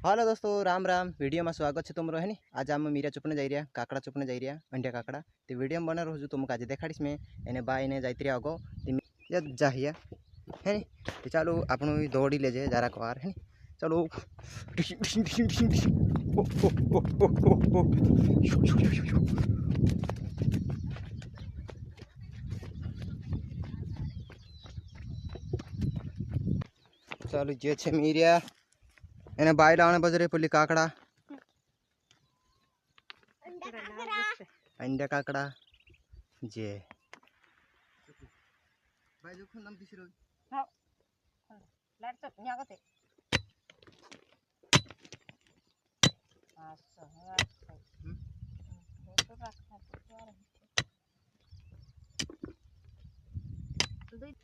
Hello दोस्तों, Ram Ram. Video में स्वागत है तुम है। आज आम मीरा चुपने जा रहा काकड़ा चुपने जा रहा अंडिया काकड़ा। तो वीडियो में बना रोज तुमको आज देखाड़ीस में एने बा इने जाती आगो जाहिया है। तो चलो आपण दौड़ी ले जाए जरा कवार है। चलो चलो जे छे मीरिया एने बाई लाने बजरे पुली काकड़ा अंडा काकड़ा जे बाई जो खून नाम दिसरो हां लाट तो न्यागते असं तो राखता तो यार दुई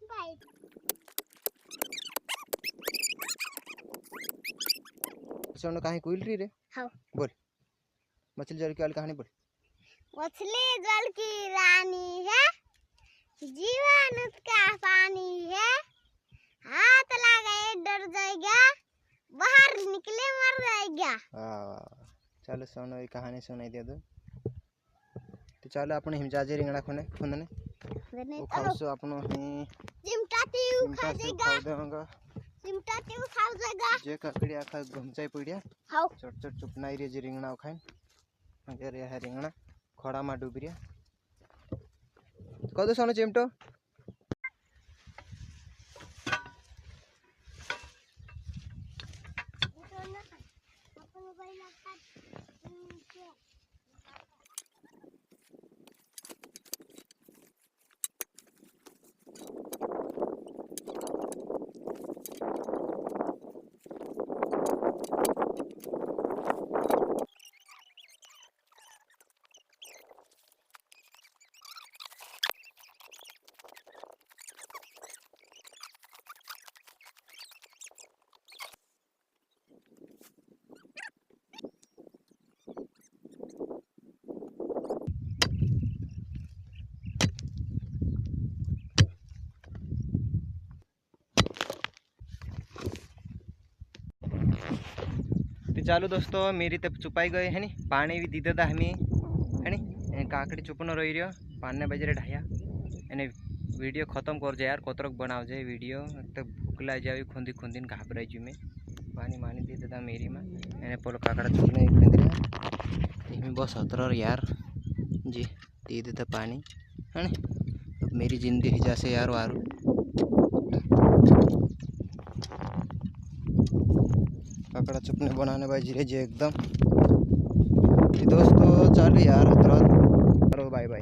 बाई सोनो कहां कोइल री रे। हां बोल मछली जल की कहानी बोल। मछली जल की रानी है, जीवन उसका पानी है, हाथ लगाए डर जाएगा, बाहर निकले मर जाएगा। चलो सोनो ये कहानी सुनाई दे दो। तो चलो अपने हिमजाजे रिंगड़ा खोने खोने वो खाओ अपनो ही चिमटाती खा जाएगा, चिमटाती खा जाएगा जे काकड़ी आखा घुमचाई पड़िया। हां छोट छोट चुपनाई रे जे रिंगड़ा खाइन अगर यह रिंगड़ा खड़ा मा डूबरिया कदो सोनो चिमटो तो चलो दोस्तों मेरी तब चुपाई गए है नी पानी भी दीदा था हमें है नी काकड़ी चुपन रही रहा पानी बजरे ढाया एने वीडियो खत्म कर जाए यार कोतरक बनाओ जाए वीडियो तो भूखला जाए खुंदी खुंदीन घाबराई जी में पानी मानी दीदा था मेरी में एने पोलो काकड़ा चुपने खुंद रहा बस हतर यार जी दीदे था पानी है नी मेरी जिंदगी जैसे यार वारू काकड़ा चुपने बनाने बाजी रे जे एकदम। दोस्तों चलो यार हतरा बाय बाय।